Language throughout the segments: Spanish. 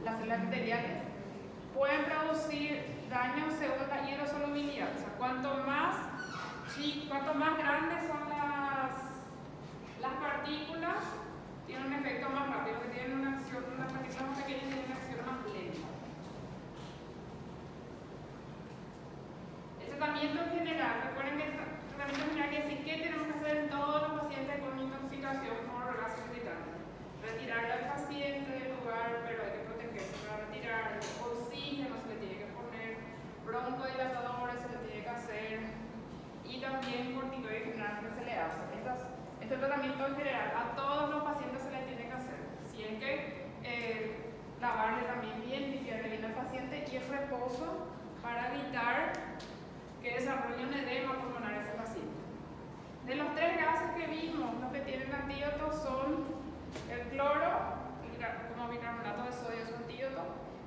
las células epiteliales, pueden producir daño según la hidrosolubilidad. O sea, cuanto más grandes son las partículas, tienen un efecto más rápido, que tienen una acción, unas partículas más pequeñas tienen una acción más lenta. El tratamiento en general, recuerden que el tratamiento en general quiere decir qué tenemos que hacer en todos los pacientes con intoxicación por gases irritantes. Retirar al paciente del lugar, pero hay que protegerse para retirar. Oxígeno se le tiene que poner, broncodilatadores se le tiene que hacer, y también corticoides general que se le hace. Este tratamiento en general a todos los pacientes se le tiene que hacer. Si hay que lavarle también bien, limpiarle bien al paciente, y el reposo para evitar que desarrolle un edema pulmonar a ese paciente. De los 3 gases que vimos, los que tienen antídotos son el cloro, como bicarbonato de sodio es un antídoto,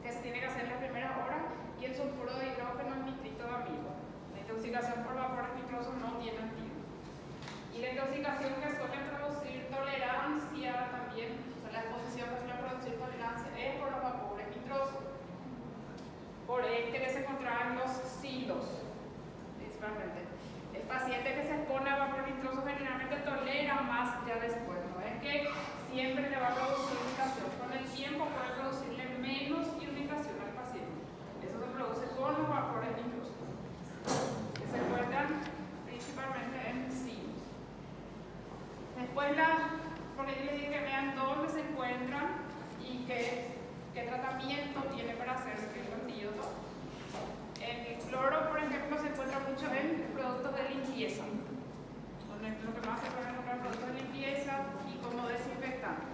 que se tiene que hacer en las primeras horas, y el sulfuro de hidrógeno, el nitrito de amido. La intoxicación por vapores nitrosos no tiene antídoto. Y la intoxicación que suele producir tolerancia también, o sea, la exposición que suele producir tolerancia es por los vapores nitrosos. Por que se encontraban los silos, principalmente. El paciente que se expone a vapor nitroso generalmente tolera más ya después, ¿no? Es que siempre le va a producir irritación. Con el tiempo puede producirle menos irritación al paciente. Eso se produce con los vapores nitrosos, que se encuentran principalmente en silos. Después, por ahí les dije que vean dónde se encuentran y qué tratamiento tiene para hacerse el antídoto. El cloro, por ejemplo, se encuentra mucho en productos de limpieza. Lo que más se puede encontrar en productos de limpieza y como desinfectante.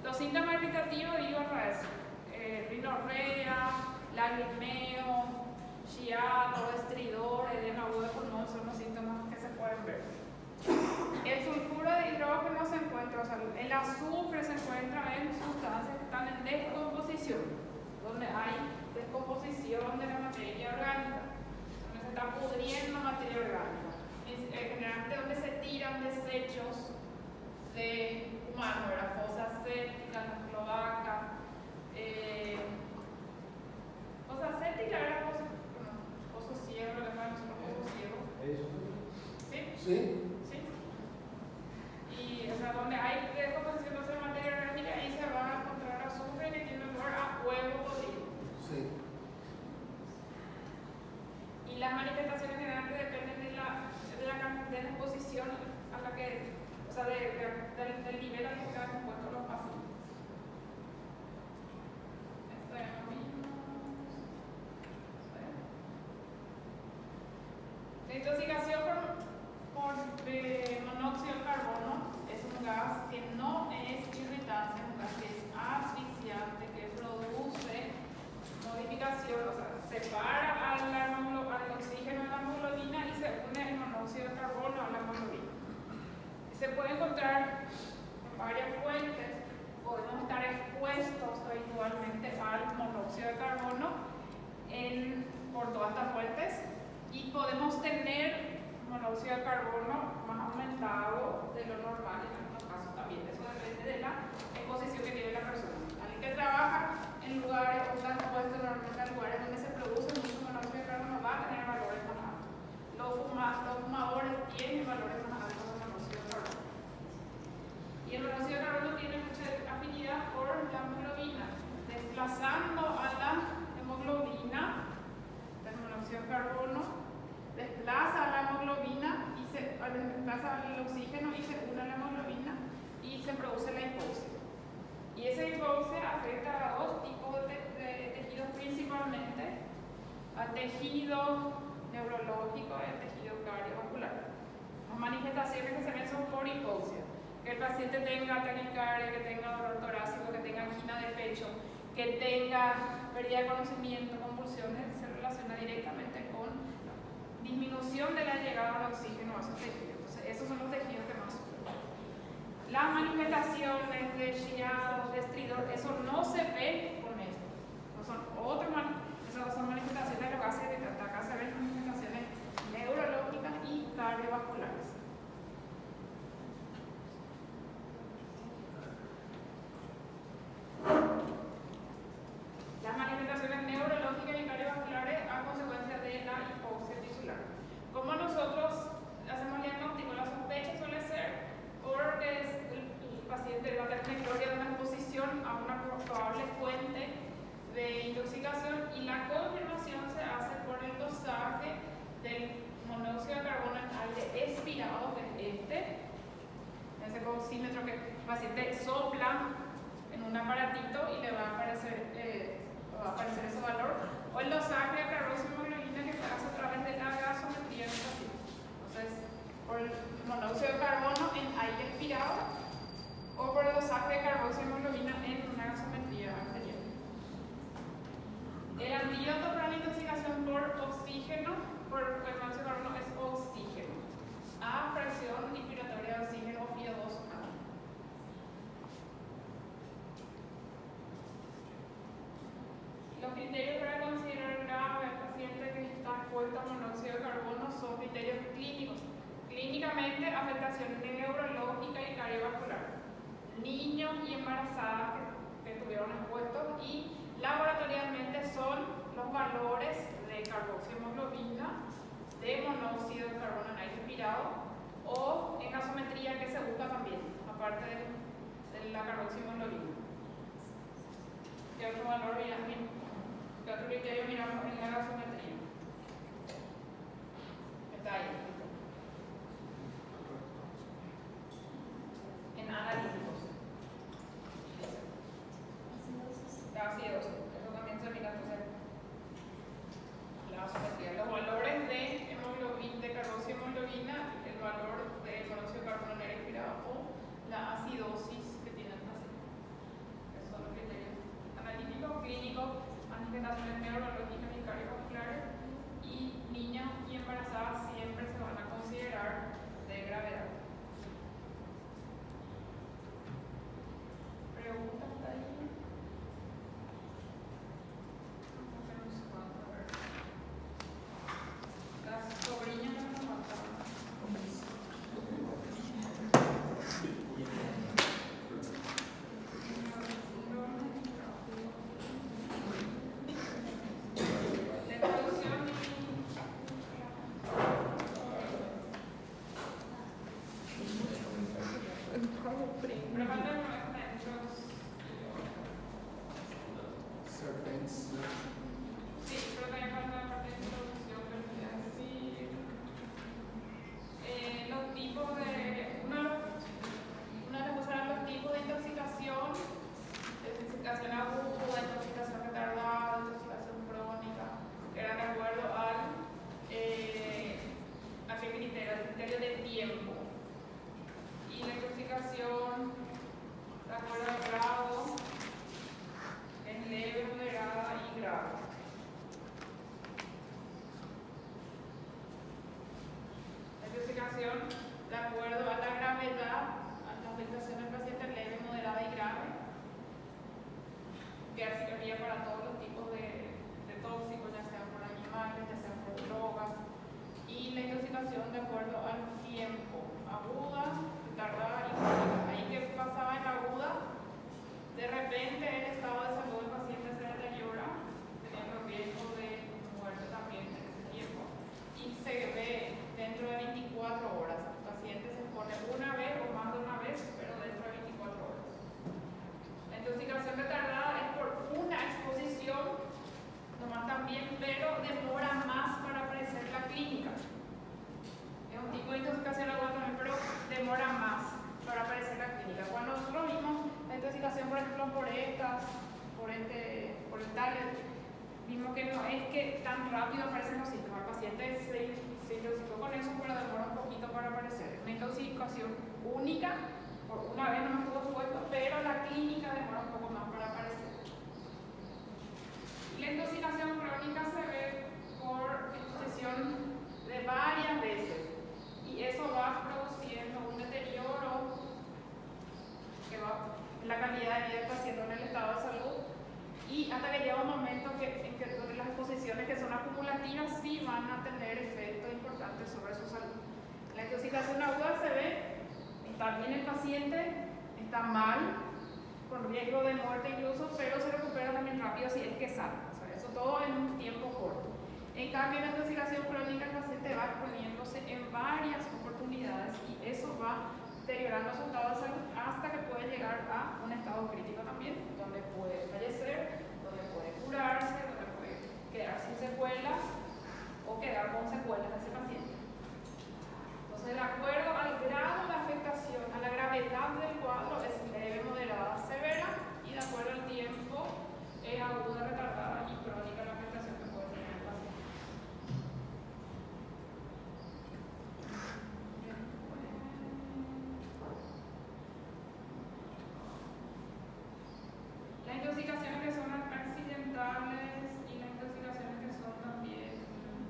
Los síntomas irritativos, digo, rinorrea, lagrimeo, chiado, estridor, edema agudo de pulmón son los síntomas que se pueden ver. El sulfuro de hidrógeno se encuentra, o sea, el azufre se encuentra en sustancias que están en descomposición, donde hay descomposición de la materia orgánica, donde se está pudriendo materia orgánica. Generalmente donde se tiran desechos de humanos, fosas sépticas, las cloacas, fosas sépticas era pozos ciegos, lo que llaman pozos ciegos. ¿Sí? Y o sea, donde hay descomposición de la materia orgánica, ahí se va a encontrar azufre que tiene olor a huevo podrido. Sí. Y las manifestaciones generalmente dependen de la exposición a la que, o sea, del nivel al que están expuestos los pacientes. Esto es lo mismo. La intoxicación por monóxido de carbono es un gas que no es irritante, es un gas que es asfixiante, que produce modificación, o sea, separa al oxígeno de la hemoglobina y se une el monóxido de carbono a la hemoglobina. Se puede encontrar en varias fuentes, podemos estar expuestos habitualmente al monóxido de carbono por todas estas fuentes, y podemos tener monóxido de carbono más aumentado de lo normal en algunos casos también. Eso depende de la exposición que tiene la persona. Alguien que trabaja en lugares o está expuesto normalmente a lugares donde se produce mucho monóxido de carbono va a tener valores más altos. Los fumadores tienen valores más altos de monóxido de carbono. Y el monóxido de carbono tiene mucha afinidad por la hemoglobina, desplazando a la hemoglobina del monóxido de carbono, desplaza a la hemoglobina y desplaza el oxígeno y se une a la hemoglobina y se produce la hipoxia. Y esa hipoxia afecta a 2 tipos de tejidos principalmente, al tejido neurológico y al tejido cardiovascular. Las manifestaciones que se ven son por hipoxia, que el paciente tenga taquicardia, que tenga dolor torácico, que tenga angina de pecho, que tenga pérdida de conocimiento, convulsiones, se relaciona directamente con disminución de la llegada de oxígeno a esos tejidos. Entonces, esos son los tejidos que más sufren. Las manifestaciones de chiado, de estridor, eso no se ve con esto. No son esas son manifestaciones de los gases de acá se ven manifestaciones neurológicas y cardiovasculares. Clínicamente, afectación neurológica y cardiovascular. Niños y embarazadas que estuvieron expuestos, y laboratorialmente son los valores de carboxiemoglobina, de monóxido de carbono en aire respirado, o en gasometría, que se busca también, aparte de la carboxiemoglobina. ¿Qué otro valor miramos? ¿Qué otro criterio miramos en la gasometría? Está ahí. En analíticos. La acidosis. Eso también se mira, entonces. La gasometría. Los valores de hemoglobina, de carboxiemoglobina, el valor de monóxido de carbono en aire respirado o la acidosis que tiene el paciente. Esos son los criterios analíticos, clínicos, manifestaciones neurológicas y cardiovasculares, y niñas y embarazadas siempre se van a considerar de gravedad. ¿Preguntas ahí? Las sobrinas no nos faltaban. La introducción pero faltan maestros. Sí, creo que hay falta de parte de introducción, pero voy a decir los tipos de. Una de las cosas eran los tipos de intoxicación aguda, intoxicación retardada, intoxicación crónica, que eran de acuerdo a qué criterio, el criterio de tiempo. Y la intoxicación, de acuerdo al grado, es leve, moderada y grave. La intoxicación, de acuerdo a la gravedad, a la afectación del paciente, leve, moderada y grave, que así sería para todos los tipos de tóxicos, ya sean por animales, ya sean por drogas. Y la intoxicación de acuerdo al tiempo, aguda, retardada y crónica. Ahí que pasaba en aguda, de repente el estado de salud del paciente se deteriora, teniendo riesgo de muerte también en ese tiempo, y se ve dentro de 24 horas. El paciente se expone una vez o más de una vez, pero dentro de 24 horas. La intoxicación retardada es por una exposición, nomás también, pero demora más para aparecer la clínica. Es un tipo de intoxicación aguda también, pero demora más para aparecer la clínica. Cuando nosotros vimos la intoxicación, por ejemplo, por el Tallet, vimos que no es que tan rápido aparecen los síntomas. El paciente se intoxicó con eso, pero demora un poquito para aparecer. Una intoxicación única, por una vez no me estuvo expuesto, pero la clínica demora un poco más para aparecer. Y la intoxicación crónica se ve por exposición de varias veces, y eso va produciendo un deterioro que va en la calidad de vida del paciente, en el estado de salud, y hasta que llega un momento en que las exposiciones que son acumulativas sí van a tener efectos importantes sobre su salud. La intoxicación aguda se ve, está bien el paciente, está mal, con riesgo de muerte incluso, pero se recupera también rápido si es que sale. O sea, eso todo en un tiempo corto. En cambio, en la intoxicación crónica el paciente va exponiéndose en varias oportunidades, y eso va deteriorando su estado de salud hasta que puede llegar a un estado crítico también, donde puede fallecer, donde puede curarse, donde puede quedar sin secuelas o quedar con secuelas de ese paciente. Entonces, de acuerdo al grado de afectación, a la gravedad del cuadro, es leve, moderada, severa, y de acuerdo al tiempo, es aguda, retardada y crónica la afectación que puede tener el paciente. Las intoxicaciones que son accidentales y las intoxicaciones que son también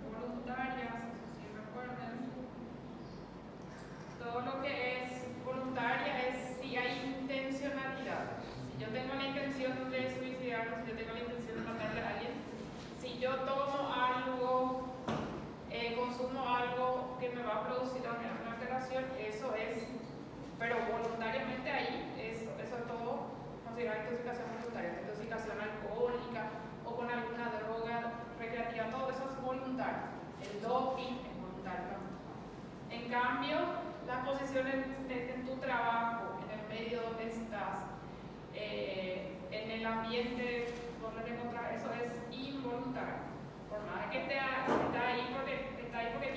voluntarias, si recuerden. Todo lo que es voluntaria es si hay intencionalidad. Si yo tengo la intención de suicidarme, si yo tengo la intención de matar a voluntario. El doping es voluntario. En cambio, las posiciones en tu trabajo, en el medio donde estás, en el ambiente donde te encuentras, eso es involuntario. Por más que está ahí porque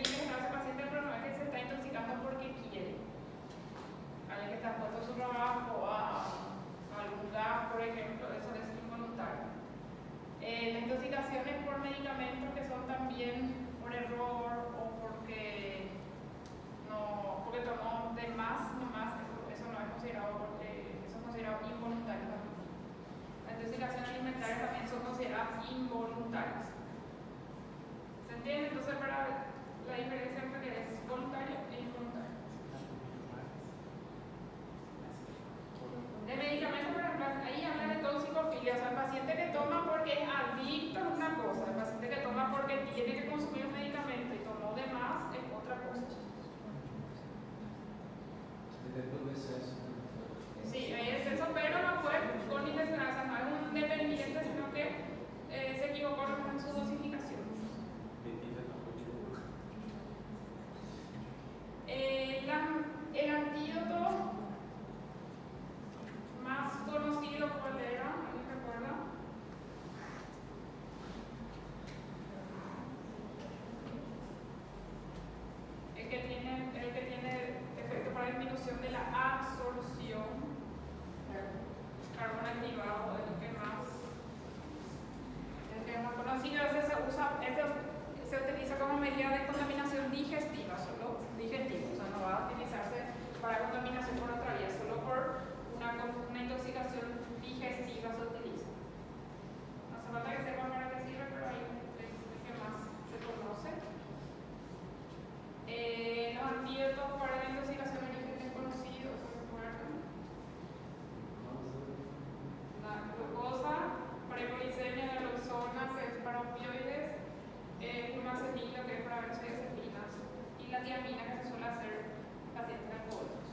quiere dejar a ese paciente, pero no es que se está intoxicando porque quiere. Alguien que está expuesto a su trabajo, a algún gas, por ejemplo, eso es involuntario. Las intoxicaciones por medicamentos que son también por error o porque tomó de más, eso no es considerado, eso es considerado involuntario también. Las intoxicaciones alimentarias también son consideradas involuntarias. ¿Se entiende? Entonces, para la diferencia entre que es voluntario e involuntario. El medicamento, por ejemplo, ahí habla de toxicofilia, o sea, el paciente que toma porque es adicto es una cosa, el paciente que toma porque tiene que consumir un medicamento y tomó de más es otra cosa. Sí, hay exceso, pero no fue con intencional, o sea, no es un dependiente, sino que se equivocó en su dosificación. El antídoto más conocido, ¿cuál era? ¿Alguien recuerda? El que tiene efecto para disminución de la absorción. Carbón activado es el que más conocido. Se utiliza como medida de contaminación digestiva, solo digestivo, o sea, no va a utilizarse para contaminación por otra vía, solo por una intoxicación digestiva se utiliza. No hace falta que sepan para qué sirve, pero ahí es el que más se conoce. Los antídotos para la intoxicación de origen desconocido, ¿se recuerdan? La glucosa, prepolicemia, naloxona, que es para opioides, flumazenilo, que es para benzodiazepinas, y la tiamina, que se suele hacer pacientes alcohólicos.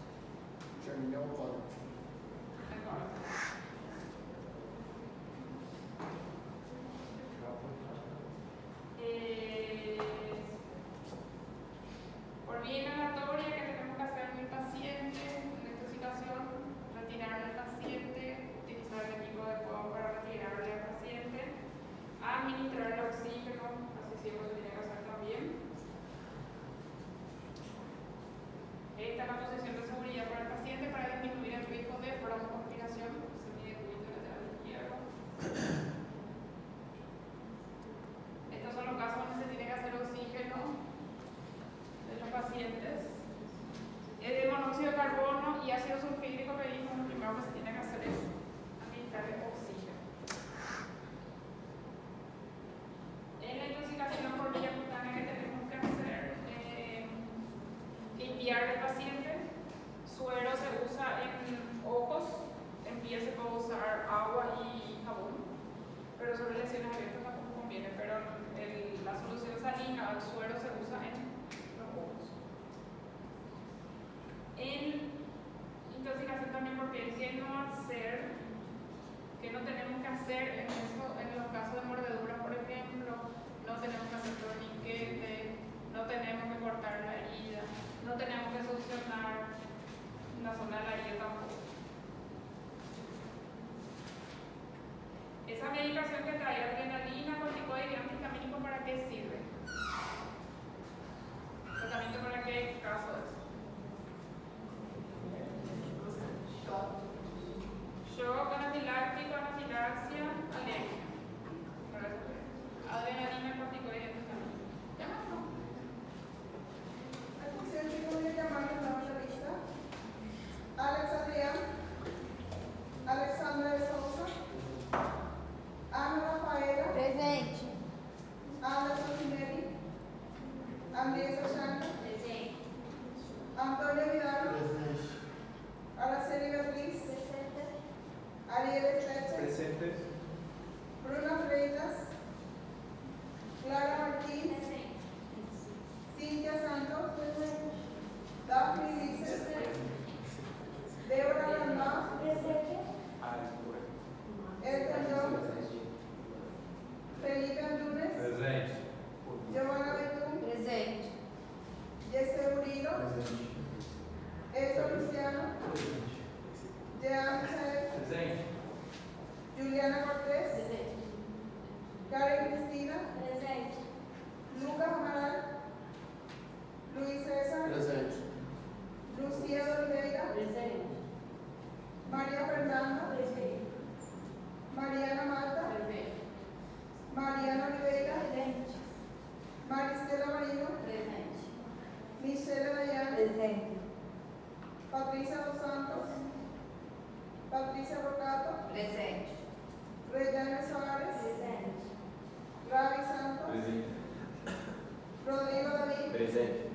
Por vía inhalatoria, que tenemos que hacer en el paciente, una intoxicación, retirar al paciente, utilizar el equipo adecuado para retirarle al paciente, administrar el oxígeno, así siempre se tiene que hacer también. Esta es la posición de seguridad para el paciente para disminuir el riesgo de broncoaspiración, se mide el glúteo lateral izquierdo. Estos son los casos donde se tiene que hacer oxígeno de los pacientes. El monóxido de carbono y ácido sulfídrico que vimos, lo primero que se tiene que hacer es administrar el oxígeno. En la intoxicación por vía cutánea que tenemos que hacer, limpiar al paciente. Suero se usa en ojos, en piel se puede usar agua y jabón, pero sobre lesiones abiertas tampoco conviene, pero la solución salina al suero se usa en los ojos. En intoxicación también por piel, ¿qué no tenemos que hacer en los casos de mordedura, por ejemplo? No tenemos que hacer torniquete, no tenemos que cortar la herida, no tenemos que succionar la zona de la herida tampoco. Esa medicación que trae adrenalina, corticoide y antihistamínico, ¿para qué sirve? ¿Tratamiento para qué caso es? Shock, anafiláctico, anafilaxia, alergia. Adrenalina, corticoide y antihistamínico. ¿Ya no? ¿El paciente cómo le llaman en la lista? Alex Adrián, Alexandra de Souza, Ana Rafaela, Presente. Ana Sotinelli, Andresa Chanca, Presente. Antonio Vidal, Araceli Beatriz, Presente. Ariel Esteche, Presente. Bruna Freitas, Clara Martínez, Presente. Cintia Santos, Daphne Lices, Débora Brandao, Elton Jones, Felipe Antunes, Presente. Giovanna Presente. Patricia Dos Santos, Patricia Rocato, Presente. Reyana Suárez, Presente. Ravi Santos, Presente. Rodrigo David, Presente.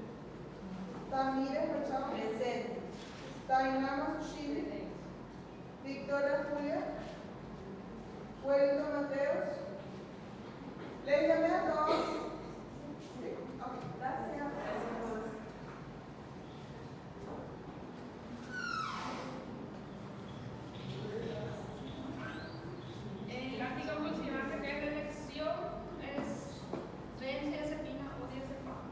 Tamírez Machado, Presente. Tainá Masuchile, Victoria Julia, Wellington Mateos. ¿Les llamé a todos? Sí. Ok, gracias. El artículo considerante que es de elección es benzodiazepina o diazepam.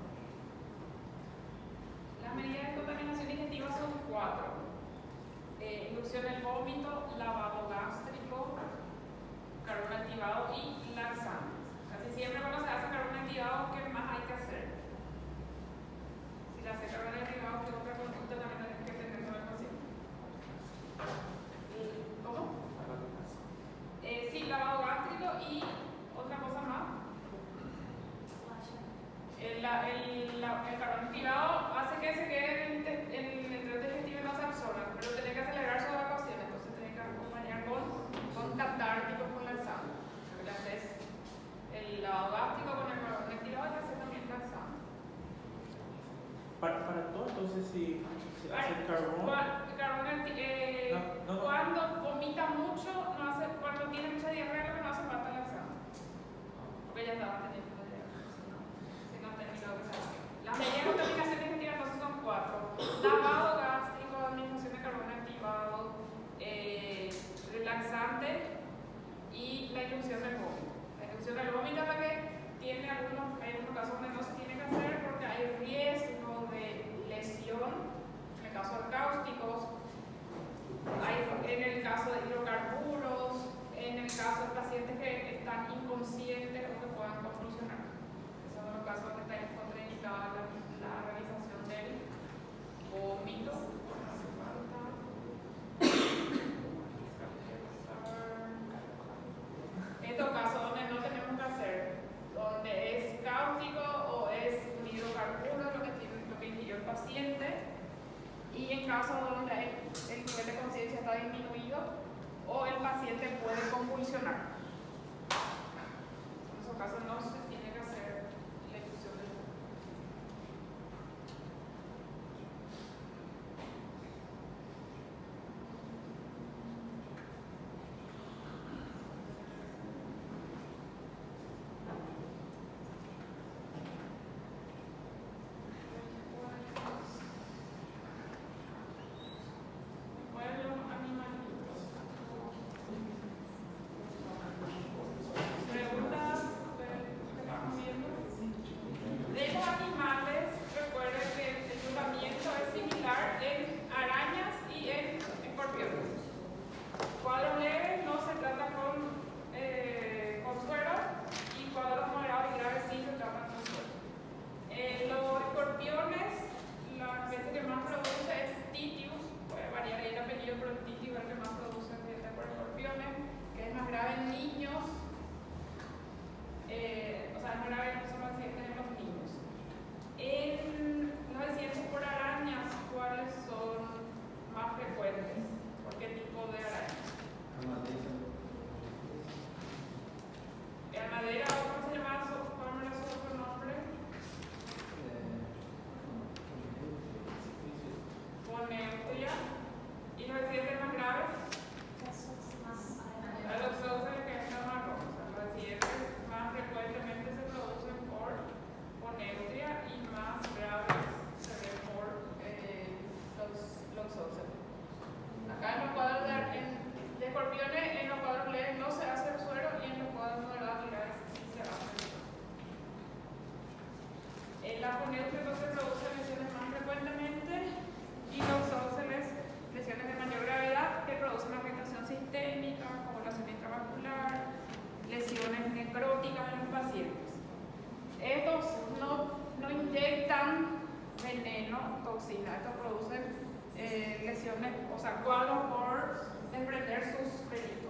Las medidas de contaminación digestiva son 4. Inducción del vómito, lavado gástrico, carbón activado y laxantes. Casi siempre cuando se hace carbón activado, ¿qué más hay que hacer? Si le hace carbón activado, ¿qué otra conducta también hay que tener con el paciente? ¿Cómo? Sí, lavado gástrico y otra cosa más. El carbón activado hace que se quede en el tracto digestivo y no se absorba, pero tiene que acelerar su evacuación, entonces tiene que acompañar con catárticos, con laxante. Le haces el lavado gástrico con el carbón activado y le haces también laxante. Para todo, entonces, si hace el carbón. No. Cuando vomita mucho, no hace, cuando tiene mucha diarrea, lo que no hace falta laxante. Porque ya estaba teniendo diarrea. Si no ha terminado que se hace. Las medidas de contaminación digestiva entonces son 4. Lavado gástrico, administración de carbón activado, relaxante y la inducción del vómito. La inducción del vómito es la que tiene hay algunos casos donde no se tiene que hacer porque hay riesgo de lesión, en el caso de cáusticos, en el caso de hidrocarburos, en el caso de pacientes que están inconscientes o que puedan convulsionar. Esos son los casos donde está contraindicada la realización del vómito. Estos casos donde no tenemos que hacer, donde es cáustico o es un hidrocarburo lo que ingirió el paciente, y en casos donde el nivel de conciencia está disminuido o el paciente puede convulsionar. En esos casos no se tiene que hacer la inducción del vómito. Preguntas que estamos viendo. De los animales, recuerden que el tratamiento es similar en arañas y en escorpiones. Cuadros leves no se trata con suero y cuadros moderados y graves sí se tratan con suero. Los escorpiones, la especie que más produce es Titius, puede variar ahí el apellido, pero el Titius es el que más produce dieta por escorpiones, que es más grave en niños. Es más grave son los accidentes en los niños. En los accidentes por arañas, ¿cuáles son más frecuentes? ¿Por qué tipo de arañas? Madera, ¿cómo se llama eso? ¿Cómo era su otro nombre? Poneutria. ¿Y los accidentes más graves? La doxoxia, que es la marrón. Los accidentes más frecuentemente se producen por poneutria y más graves se ven por doxoxia. Acá en los cuadros de escorpiones, en los cuadros leves no se hace el suero y en los cuadros moderados y graves sí se hace el suero. La poneutria entonces produce lesiones más frecuentemente y doxoxia lesiones de mayor gravedad que producen afectación sistémica, coagulación intravascular, lesiones necróticas en los pacientes. Estos no inyectan veneno, toxina, estos producen lesiones, o sea, cuadros por desprender sus pelitos.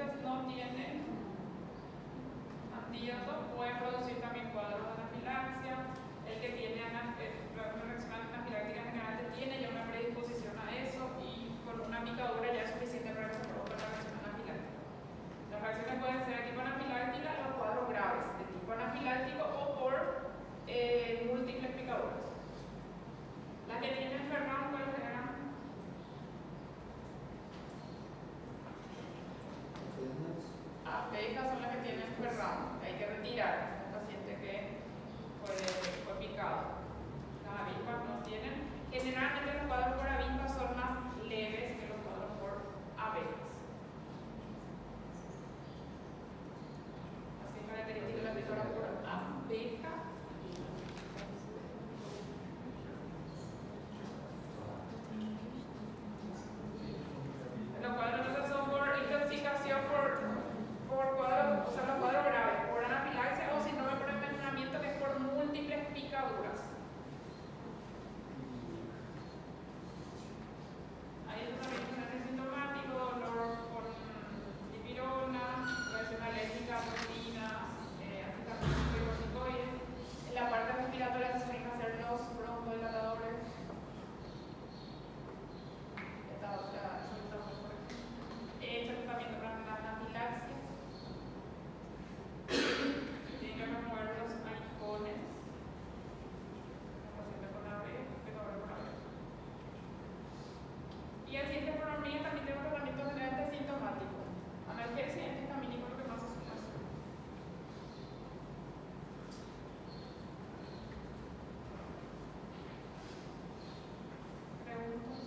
pacientes no tienen antídoto pueden producir también cuadros de anafilaxia. El que tiene una reacción anafiláctica generalmente tiene ya una predisposición a eso y con una picadura ya es suficiente para que se provoque la reacción anafiláctica. Las reacciones pueden ser de tipo anafiláctica, los cuadros graves de tipo anafiláctico o por múltiples picaduras. Las que tienen Ferran, ¿cuáles eran? Abejas son las que tienen Ferran, hay que retirar un paciente que fue picado. Las avispas no tienen. Generalmente los cuadros por avispas son más leves que los cuadros por abejas. Así es característica de la picadura por abeja. Los cuadros entonces son por intoxicación por cuadros, o sea, los cuadros graves, por anafilaxia o si no por envenenamiento, que es por múltiples picaduras. Hay tratamientos sintomáticos, dolor con dipirona, reacción alérgica a proteínas, antihistamínicos y corticoides. En la parte respiratoria se suelen hacer los broncodilatadores. Tratamiento para la anafilaxia. Tienen que remover los aguijones. Paciente con abeja, picadura por abeja. Y el siguiente por hormiga también tiene un tratamiento generalmente sintomático. Analgesia y antihistamínico es lo que más se suele hacer. Preguntas.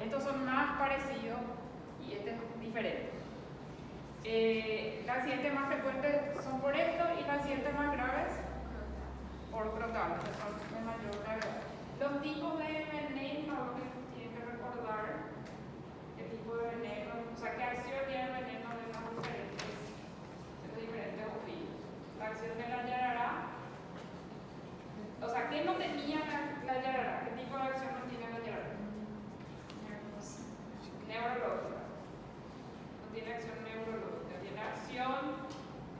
Estos son más parecidos y este es diferente. Las accidentes más frecuentes son por esto y las accidentes más graves por crotales, que son de mayor gravedad. Los tipos de veneno que tienen que recordar, qué tipo de veneno, o sea, qué acción tiene el veneno de los diferentes ofidios. La acción de la yarará, o sea, ¿qué no tenía la yarará? ¿Qué tipo de acción no tiene la yarará? Neurológica. No tiene acción neurológica, tiene acción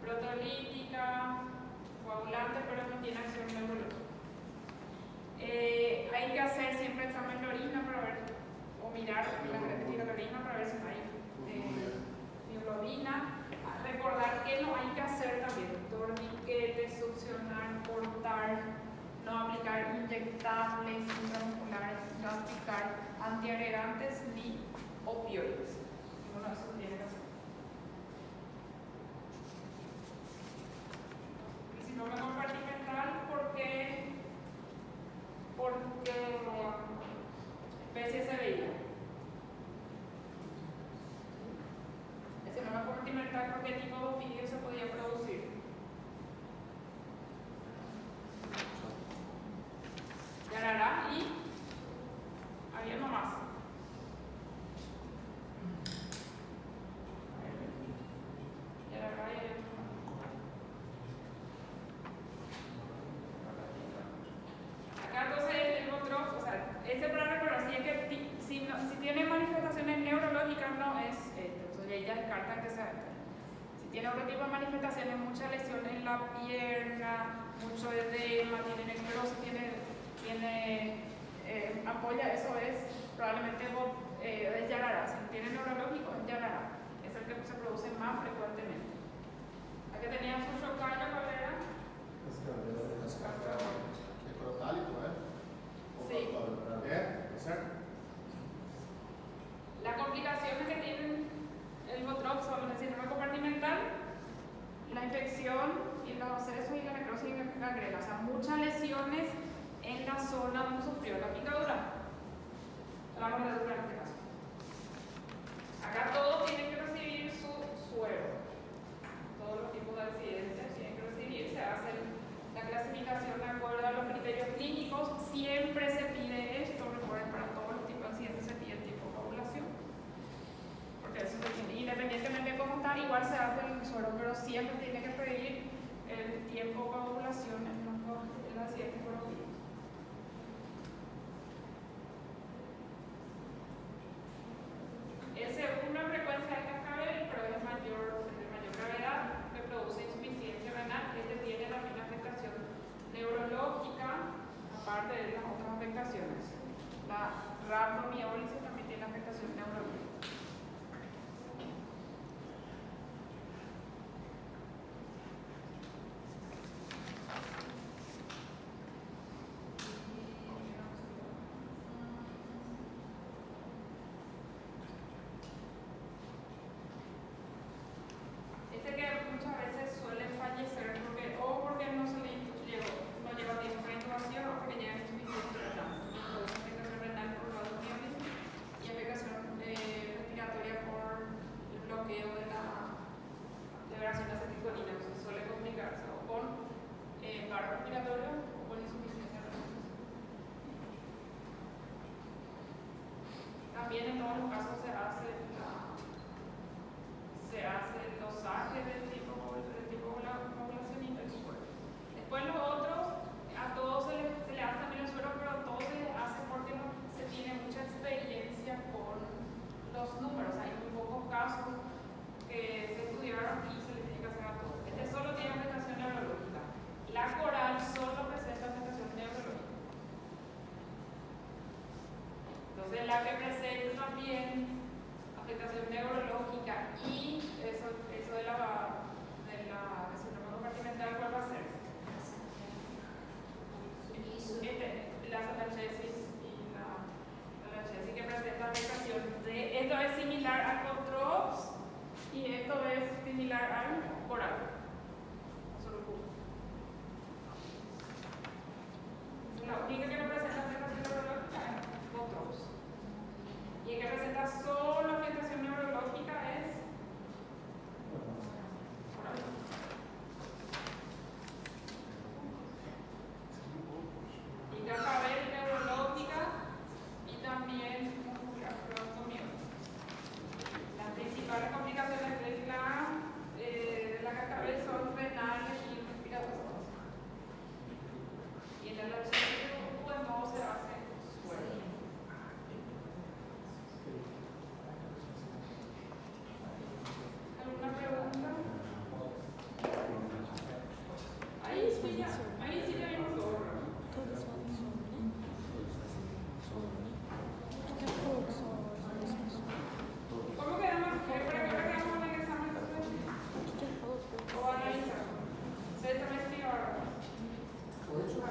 protolítica, coagulante, pero no tiene acción neurológica. Hay que hacer siempre examen de orina para ver, o mirar la característica de orina para ver si no hay mioglobina. Recordar que no hay que hacer también torniquetes, succionar, cortar, no aplicar inyectables intramusculares, no aplicar antiagregantes ni opioides. Ninguno de esos tiene que hacer. Y si no me compartimental, porque especie se veía. Ese no me compartimental, porque qué tipo de ofidio se podía producir. Yarará y había uno más. Yarará y había uno más. Acá entonces el otro, o sea, ese para recordar, si es que si tiene manifestaciones neurológicas no es esto, entonces ella descarta que sea esto. Si tiene otro tipo de manifestaciones, muchas lesiones en la pierna, mucho edema, tiene necrosis, tiene ampolla, eso es probablemente es yarará. Si tiene neurológico, es yarará. Es el que se produce más frecuentemente. ¿A qué tenía su shocayo, cuál era? El crotálico, Sí. Exacto. Las complicaciones que tienen la zona donde sufrió la picadura, la mordedura en este caso. Acá todos tienen que recibir su suero. Todos los tipos de accidentes tienen que recibir. Se hace la clasificación de acuerdo a los criterios clínicos. Siempre se pide esto. Recuerden, para todos los tipos de accidentes se pide el tiempo de coagulación. Porque eso se tiene. Independientemente de cómo está, igual se hace el suero, pero siempre tiene que pedir el tiempo de coagulación en los accidentes coronavirus. Una frecuencia de cascabel, pero es de mayor gravedad, que produce insuficiencia renal. Este tiene también una afectación neurológica, aparte de las otras afectaciones. La rhabdomiólisis también tiene afectación neurológica. También en todos los casos se hace el dosaje del tipo de la coagulación y del suero. Después los otros, a todos se le hace también el suero, pero todo se le hace porque no se tiene mucha experiencia con los números. Hay muy pocos casos que se estudiaron y se le tiene que hacer a todos. Este solo tiene afectación neurológica. La coral solo presenta afectación neurológica. Entonces, la que presenta también afectación neurológica y eso de la